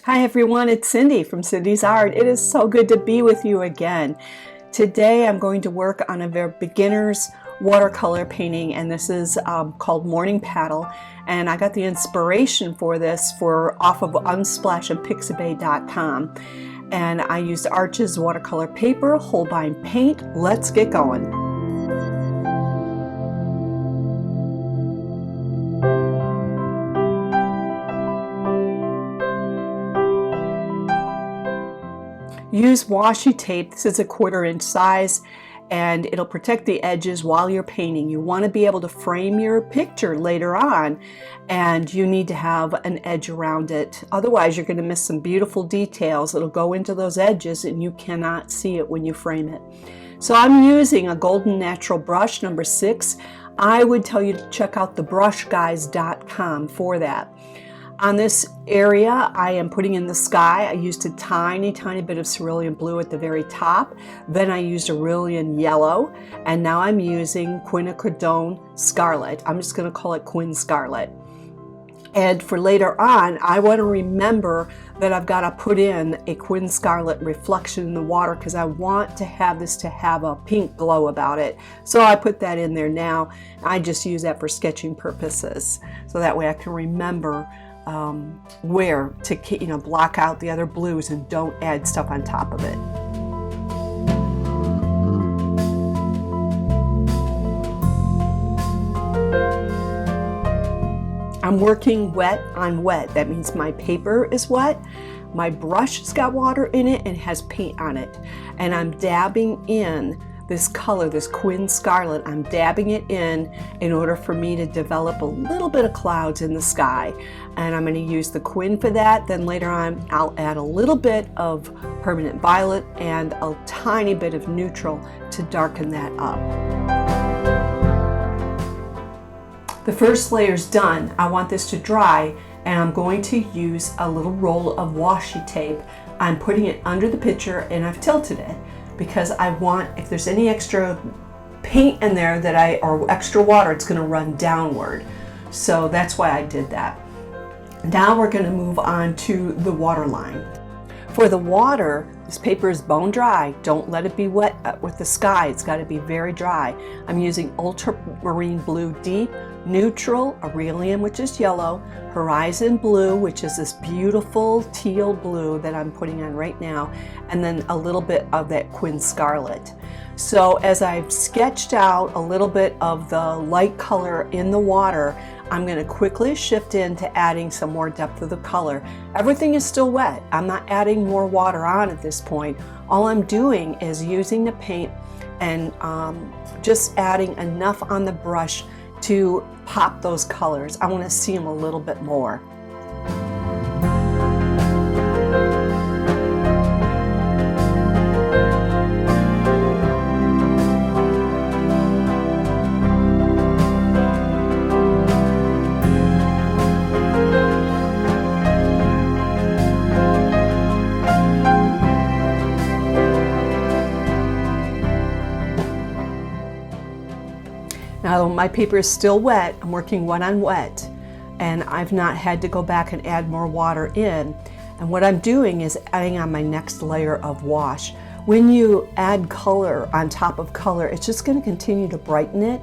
Hi everyone, it's Cindy from Cindy's Art. It is so good to be with you again. Today I'm going to work on a very beginner's watercolor painting, and this is called Morning Paddle, and I got the inspiration for this off of unsplashandpixabay.com, and I used Arches watercolor paper, Holbein paint. Let's get going. Use washi tape. This is a 1/4 inch size, and it'll protect the edges while you're painting. You want to be able to frame your picture later on, and you need to have an edge around it. Otherwise, you're going to miss some beautiful details. It'll go into those edges and you cannot see it when you frame it. So I'm using a golden natural brush number 6. I would tell you to check out the BRUSH.com for that. On this area, I am putting in the sky. I used a tiny bit of cerulean blue at the very top. Then I used a cerulean yellow, and now I'm using QUINA CRIDONE Scarlet. I'm just going to call it Quin Scarlet. And for later on, I want to remember that I've got to put in a Quin Scarlet reflection in the water because I want to have this to have a pink glow about it. So I put that in there now. I just use that for sketching purposes, so that way I can remember where to block out the other blues and don't add stuff on top of it. I'm working wet on wet. That means my paper is wet, my brush has got water in it and has paint on it, and I'm dabbing in this color, this Quin Scarlet. I'm dabbing it in order for me to develop a little bit of clouds in the sky. And I'm going to use the Quin for that. Then later on, I'll add a little bit of permanent violet and a tiny bit of neutral to darken that up. The first layer's done. I want this to dry, and I'm going to use a little roll of washi tape. I'm putting it under the picture and I've tilted it, because I want, if there's any extra paint in there or extra water, it's going to run downward. So that's why I did that. Now we're going to move on to the water line. For the water, this paper is bone dry. Don't let it be wet with the sky. It's got to be very dry. I'm using ultramarine blue deep, neutral, Aurelian, which is yellow, horizon blue, which is this beautiful teal blue that I'm putting on right now, and then a little bit of that Quin Scarlet. So as I've sketched out a little bit of the light color in the water, I'm going to quickly shift into adding some more depth of the color. Everything is still wet. I'm not adding more water on at this point. All I'm doing is using the paint and just adding enough on the brush to pop those colors. I want to see them a little bit more. Now my paper is still wet. I'm working wet on wet, and I've not had to go back and add more water in. And what I'm doing is adding on my next layer of wash. When you add color on top of color, it's just going to continue to brighten it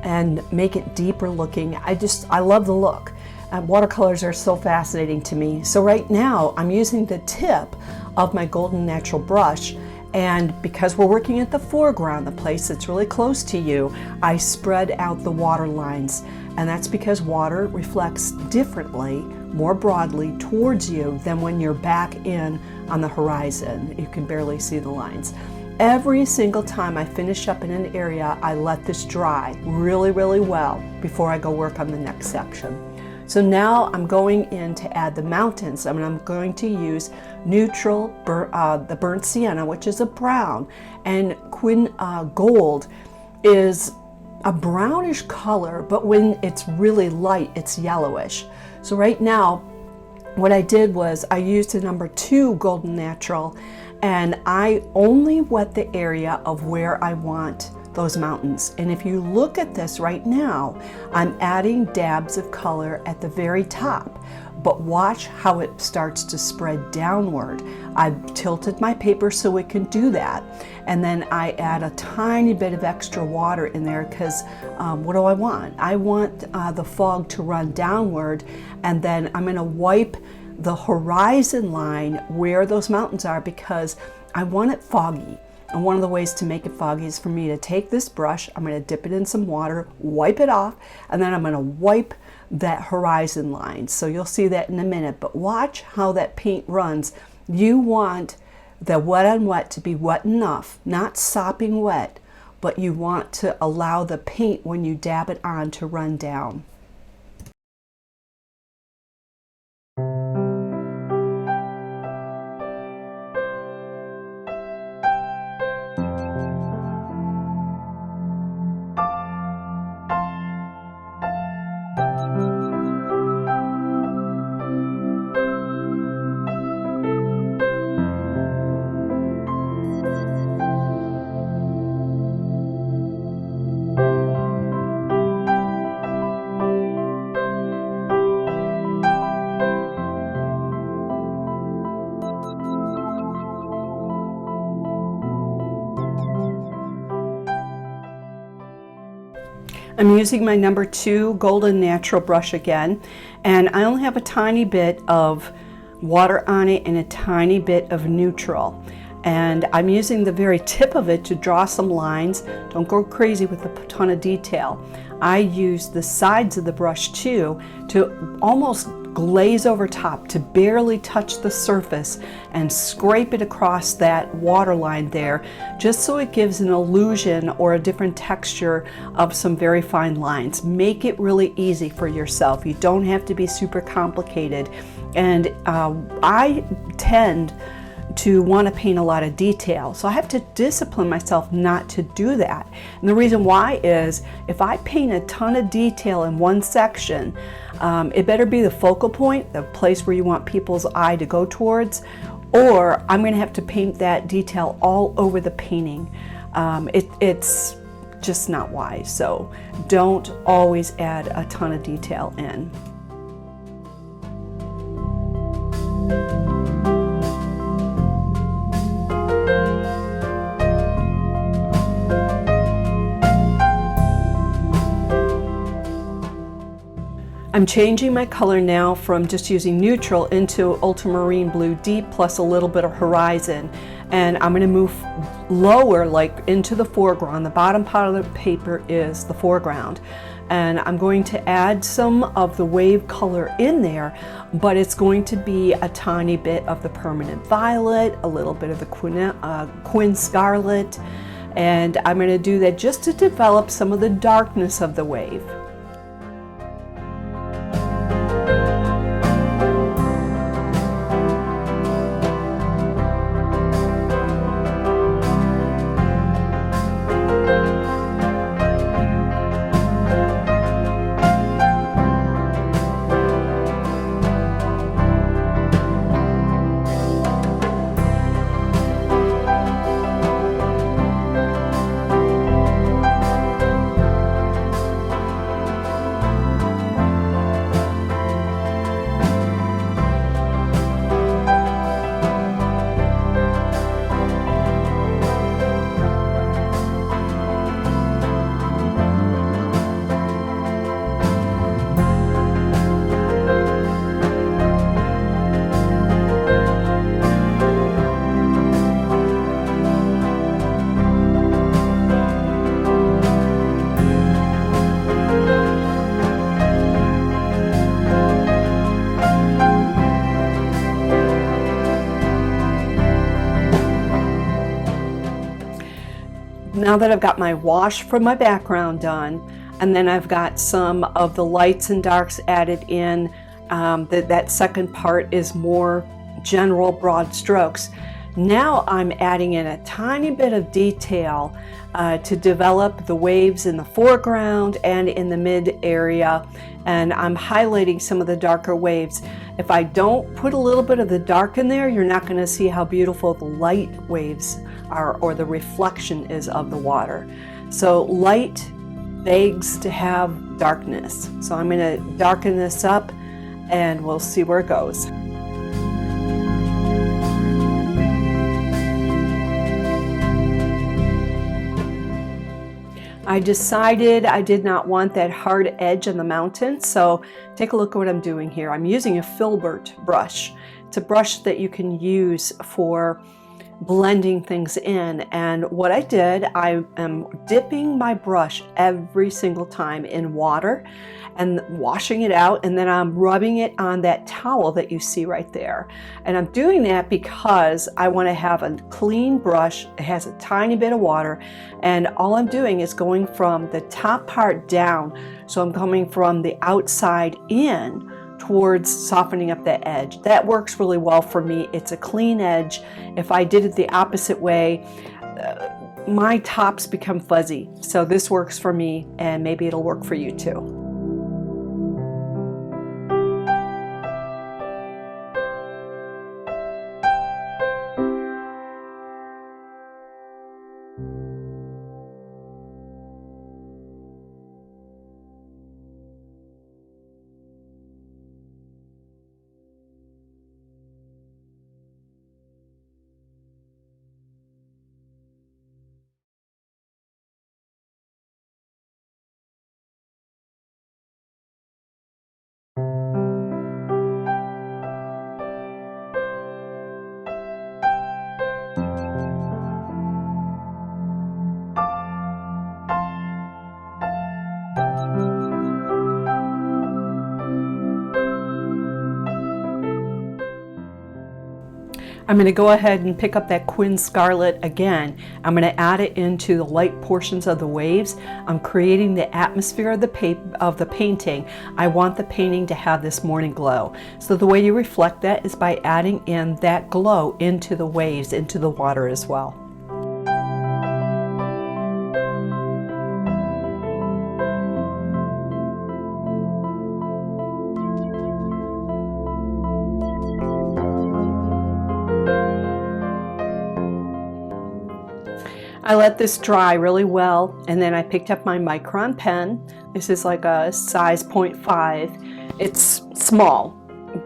and make it deeper looking. I love the look. Watercolors are so fascinating to me. So right now I'm using the tip of my golden natural brush, and because we're working at the foreground, the place that's really close to you, I spread out the water lines. And that's because water reflects differently, more broadly towards you than when you're back in on the horizon. You can barely see the lines. Every single time I finish up in an area, I let this dry really well before I go work on the next section. So now I'm going in to add the mountains. I'm going to use neutral, the burnt sienna, which is a brown, and Quin gold is a brownish color, but when it's really light, it's yellowish. So right now, what I did was I used a number 2 golden natural, and I only wet the area of where I want those mountains. And if you look at this right now, I'm adding dabs of color at the very top, but watch how it starts to spread downward. I've tilted my paper so it can do that. And then I add a tiny bit of extra water in there because what do I want? I want the fog to run downward, and then I'm gonna wipe the horizon line where those mountains are because I want it foggy. And one of the ways to make it foggy is for me to take this brush, I'm going to dip it in some water, wipe it off, and then I'm going to wipe that horizon line. So you'll see that in a minute, but watch how that paint runs. You want the wet on wet to be wet enough, not sopping wet, but you want to allow the paint when you dab it on to run down. I'm using my number 2 Golden Natural brush again, and I only have a tiny bit of water on it and a tiny bit of neutral. And I'm using the very tip of it to draw some lines. Don't go crazy with a ton of detail. I use the sides of the brush too to almost glaze over top, to barely touch the surface and scrape it across that water line there, just so it gives an illusion or a different texture of some very fine lines. Make it really easy for yourself. You don't have to be super complicated. And I tend to want to paint a lot of detail, so I have to discipline myself not to do that. And the reason why is if I paint a ton of detail in one section, it better be the focal point, the place where you want people's eye to go towards, or I'm going to have to paint that detail all over the painting. It's just not wise, so don't always add a ton of detail in. I'm changing my color now from just using neutral into ultramarine blue deep plus a little bit of horizon, and I'm going to move lower, like into the foreground. The bottom part of the paper is the foreground, and I'm going to add some of the wave color in there, but it's going to be a tiny bit of the permanent violet, a little bit of the QUINA Scarlet, and I'm going to do that just to develop some of the darkness of the wave. Now that I've got my wash from my background done, and then I've got some of the lights and darks added in, that second part is more general broad strokes. Now I'm adding in a tiny bit of detail to develop the waves in the foreground and in the mid area, and I'm highlighting some of the darker waves. If I don't put a little bit of the dark in there, you're not going to see how beautiful the light waves are, or the reflection is of the water. So light begs to have darkness. So I'm going to darken this up and we'll see where it goes. I decided I did not want that hard edge on the mountain, so take a look at what I'm doing here. I'm using a filbert brush. It's a brush that you can use for blending things in, and what I did, I am dipping my brush every single time in water and washing it out, and then I'm rubbing it on that towel that you see right there. And I'm doing that because I want to have a clean brush. It has a tiny bit of water, and all I'm doing is going from the top part down. So I'm coming from the outside in towards softening up that edge. That works really well for me. It's a clean edge. If I did it the opposite way, my tops become fuzzy. So this works for me, and maybe it'll work for you too. I'm going to go ahead and pick up that QUINA Scarlet again. I'm going to add it into the light portions of the waves. I'm creating the atmosphere of the painting. I want the painting to have this morning glow. So the way you reflect that is by adding in that glow into the waves, into the water as well. I let this dry really well, and then I picked up my Micron pen. This is like a size 0.5. It's small,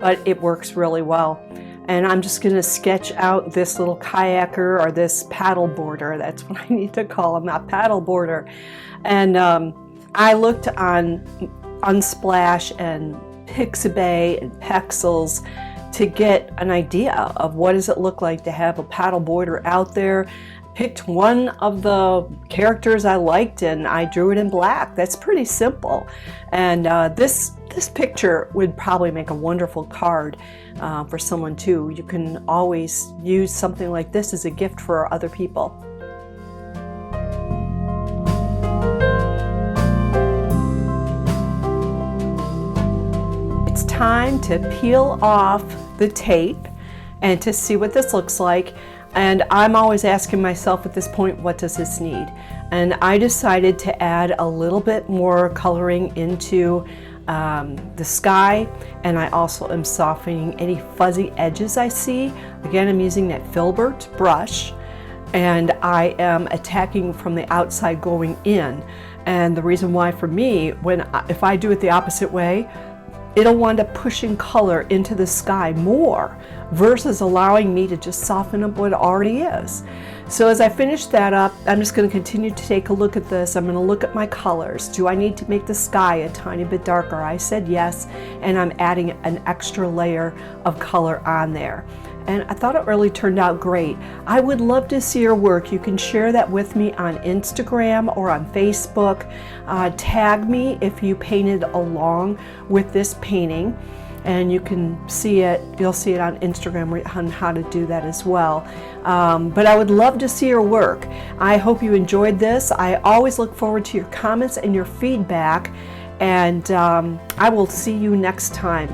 but it works really well. And I'm just going to sketch out this little kayaker, or this paddle boarder. That's what I need to call him, not paddle boarder. And I looked on Unsplash and Pixabay and Pexels to get an idea of what does it look like to have a paddle boarder out there. Picked one of the characters I liked and I drew it in black. That's pretty simple. And this picture would probably make a wonderful card for someone too. You can always use something like this as a gift for other people. It's time to peel off the tape and to see what this looks like. And I'm always asking myself at this point, what does this need? And I decided to add a little bit more coloring into the sky, and I also am softening any fuzzy edges I see. Again, I'm using that filbert brush, and I am attacking from the outside going in. And the reason why for me, if I do it the opposite way, it'll wind up pushing color into the sky more versus allowing me to just soften up what already is. So as I finish that up, I'm just going to continue to take a look at this. I'm going to look at my colors. Do I need to make the sky a tiny bit darker? I said yes, and I'm adding an extra layer of color on there. And I thought it really turned out great. I would love to see your work. You can share that with me on Instagram or on Facebook. Tag me if you painted along with this painting, and you can see it, you'll see it on Instagram on how to do that as well. But I would love to see your work. I hope you enjoyed this. I always look forward to your comments and your feedback, and I will see you next time.